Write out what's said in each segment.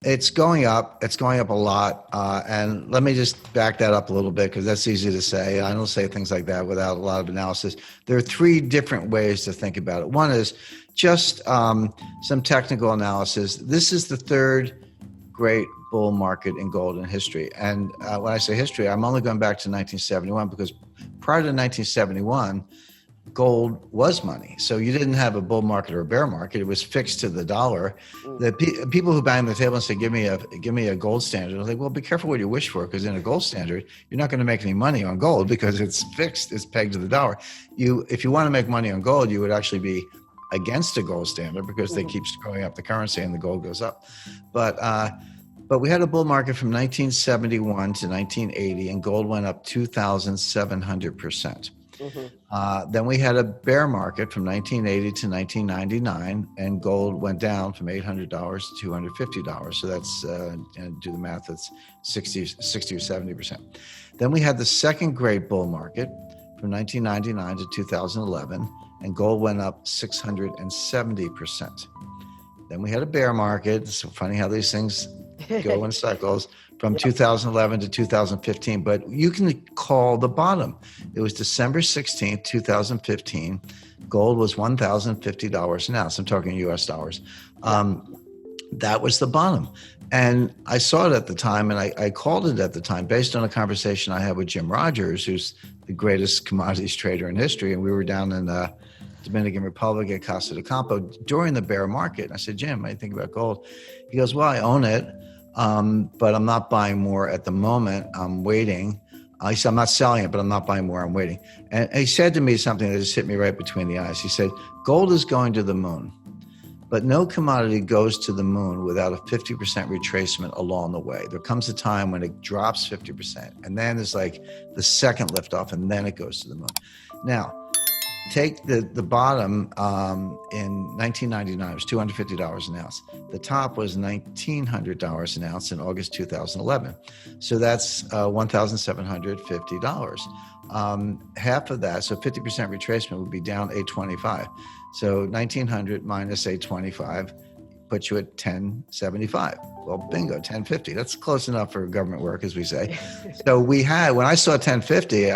It's going up. It's going up a lot. And let me just back that up a little bit because that's easy to say. I don't say things like that without a lot of analysis. There are three different ways to think about it. One is just some technical analysis. This is the third great bull market in gold in history. And when I say history, I'm only going back to 1971 because prior to 1971, gold was money. So you didn't have a bull market or a bear market. It was fixed to the dollar. The people who bang the table and say, give me a gold standard. I was like, well, be careful what you wish for, because in a gold standard, you're not going to make any money on gold because it's fixed, it's pegged to the dollar. If you want to make money on gold, you would actually be against a gold standard because they keep screwing up the currency and the gold goes up. But we had a bull market from 1971 to 1980 and gold went up 2,700%. Then we had a bear market from 1980 to 1999, and gold went down from $800 to $250. So that's, do the math, that's 60 or 70%. Then we had the second great bull market from 1999 to 2011, and gold went up 670%. Then we had a bear market. It's so funny how these things go in cycles. From 2011 to 2015, but you can call the bottom. It was December 16th, 2015. Gold was $1,050 an ounce. I'm talking US dollars. That was the bottom. And I saw it at the time, and I called it at the time based on a conversation I had with Jim Rodgers, who's the greatest commodities trader in history. And we were down in the Dominican Republic at Casa de Campo during the bear market. And I said, Jim, what do you think about gold? He goes, well, I own it. But I'm not buying more at the moment. I'm waiting. He said, I'm not selling it, but I'm not buying more. I'm waiting. And he said to me something that just hit me right between the eyes. He said, gold is going to the moon, but no commodity goes to the moon without a 50% retracement along the way. There comes a time when it drops 50%, and then there's like the second liftoff, and then it goes to the moon. Now, take the bottom in 1999, it was $250 an ounce. The top was $1,900 an ounce in August 2011. So that's $1,750. Half of that, so 50% retracement would be down $825. So 1,900 minus $825 puts you at 1,075. Well, bingo, 1,050. That's close enough for government work, as we say. So when I saw 1,050,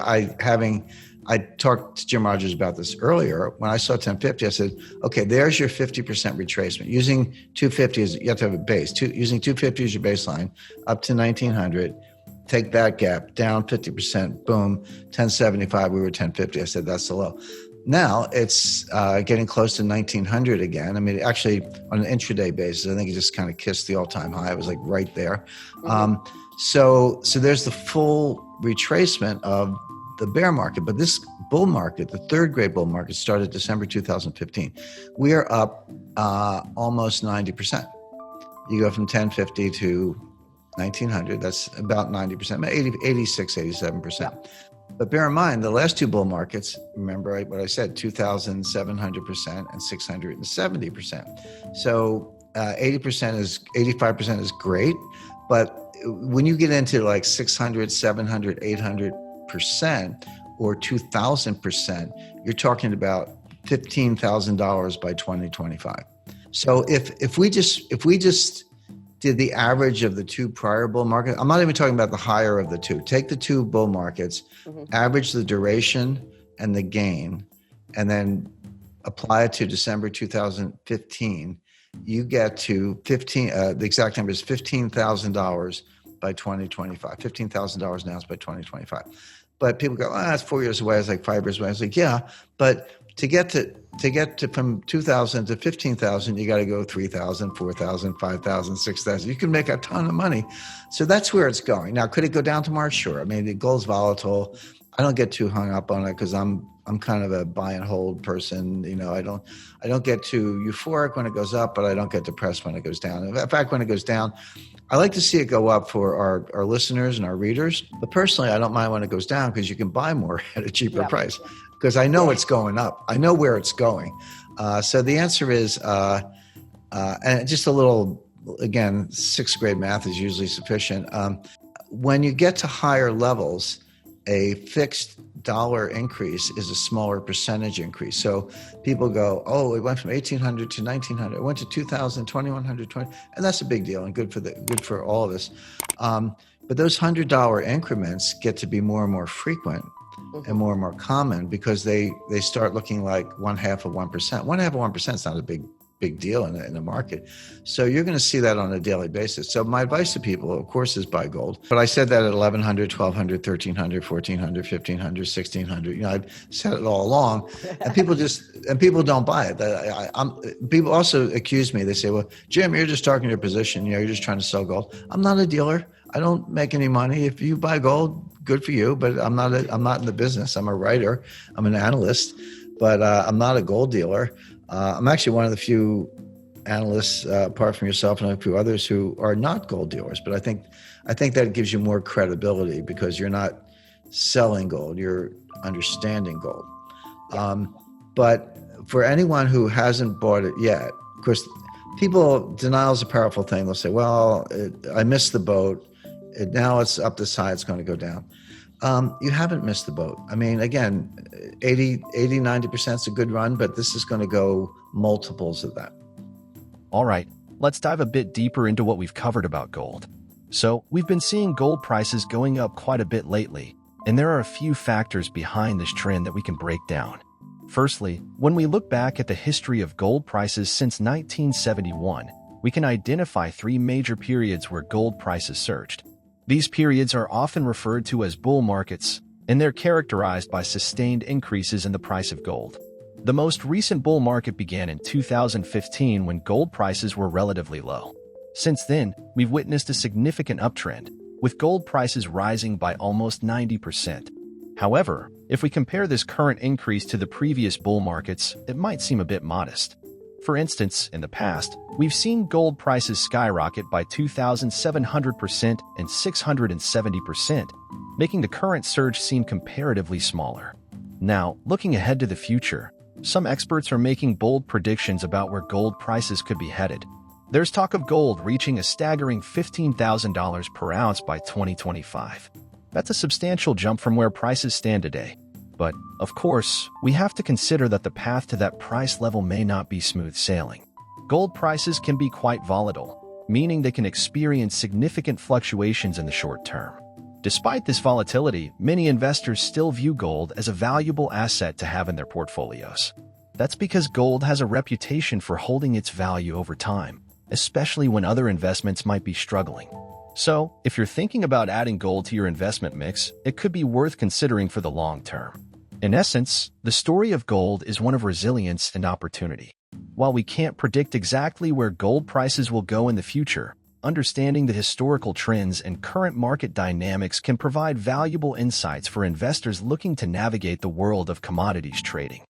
I talked to Jim Rodgers about this earlier. When I saw 1,050, I said, okay, there's your 50% retracement. Using 250 you have to have a base. Using 250 as your baseline, up to 1,900, take that gap, down 50%, boom, 1,075, we were 1,050. I said, that's the low. Now it's getting close to 1,900 again. I mean, actually, on an intraday basis, I think it just kind of kissed the all-time high. It was like right there. So there's the full retracement of the bear market. But this bull market, the third great bull market, started December 2015. We are up almost 90%. You go from 1,050 to 1,900. That's about 90%, 86, 87%. Yeah. But bear in mind, the last two bull markets, remember what I said, 2,700% and 670%. So 85% is great. But when you get into like 600, 700, 800%, or 2,000%, you're talking about $15,000 by 2025. So if we just did the average of the two prior bull markets, I'm not even talking about the higher of the two. Take the two bull markets, average the duration and the gain, and then apply it to December 2015. You get to the exact number is $15,000 by 2025, $15,000 an ounce by 2025. But people go, that's 4 years away. It's like 5 years away. I was like, yeah, but to get to from 2,000 to 15,000, you got to go 3,000, 4,000, 5,000, 6,000. You can make a ton of money. So that's where it's going. Now, could it go down tomorrow? Sure. I mean, the gold's volatile. I don't get too hung up on it because I'm kind of a buy and hold person. You know, I don't get too euphoric when it goes up, but I don't get depressed when it goes down. In fact, when it goes down, I like to see it go up for our listeners and our readers. But personally, I don't mind when it goes down because you can buy more at a cheaper price because I know it's going up. I know where it's going. So the answer is, and just a little, again, sixth grade math is usually sufficient. When you get to higher levels, a fixed dollar increase is a smaller percentage increase. So people go, oh, it went from 1,800 to 1,900. It went to 2,000, 2,100, and that's a big deal and good for all of us. But those $100 increments get to be more and more frequent and more common because they start looking like 1/2 of 1%. 1/2 of 1% is not a big deal in the market. So you're going to see that on a daily basis. So my advice to people, of course, is buy gold. But I said that at 1,100, 1,200, 1,300, 1,400, 1,500, 1,600. I've said it all along, and people don't buy it. People also accuse me. They say, "Well, Jim, you're just talking your position. You're just trying to sell gold." I'm not a dealer. I don't make any money. If you buy gold, good for you. But I'm not in the business. I'm a writer. I'm an analyst, but I'm not a gold dealer. I'm actually one of the few analysts, apart from yourself and a few others, who are not gold dealers. But I think that gives you more credibility because you're not selling gold, you're understanding gold. But for anyone who hasn't bought it yet, of course, denial is a powerful thing. They'll say, well, I missed the boat. Now it's up this high, it's going to go down. You haven't missed the boat. I mean, again, 80, 90% is a good run, but this is going to go multiples of that. All right, let's dive a bit deeper into what we've covered about gold. So, we've been seeing gold prices going up quite a bit lately, and there are a few factors behind this trend that we can break down. Firstly, when we look back at the history of gold prices since 1971, we can identify 3 major periods where gold prices surged. These periods are often referred to as bull markets, and they're characterized by sustained increases in the price of gold. The most recent bull market began in 2015 when gold prices were relatively low. Since then, we've witnessed a significant uptrend, with gold prices rising by almost 90%. However, if we compare this current increase to the previous bull markets, it might seem a bit modest. For instance, in the past, we've seen gold prices skyrocket by 2,700% and 670%, making the current surge seem comparatively smaller. Now, looking ahead to the future, some experts are making bold predictions about where gold prices could be headed. There's talk of gold reaching a staggering $15,000 per ounce by 2025. That's a substantial jump from where prices stand today. But, of course, we have to consider that the path to that price level may not be smooth sailing. Gold prices can be quite volatile, meaning they can experience significant fluctuations in the short term. Despite this volatility, many investors still view gold as a valuable asset to have in their portfolios. That's because gold has a reputation for holding its value over time, especially when other investments might be struggling. So, if you're thinking about adding gold to your investment mix, it could be worth considering for the long term. In essence, the story of gold is one of resilience and opportunity. While we can't predict exactly where gold prices will go in the future, understanding the historical trends and current market dynamics can provide valuable insights for investors looking to navigate the world of commodities trading.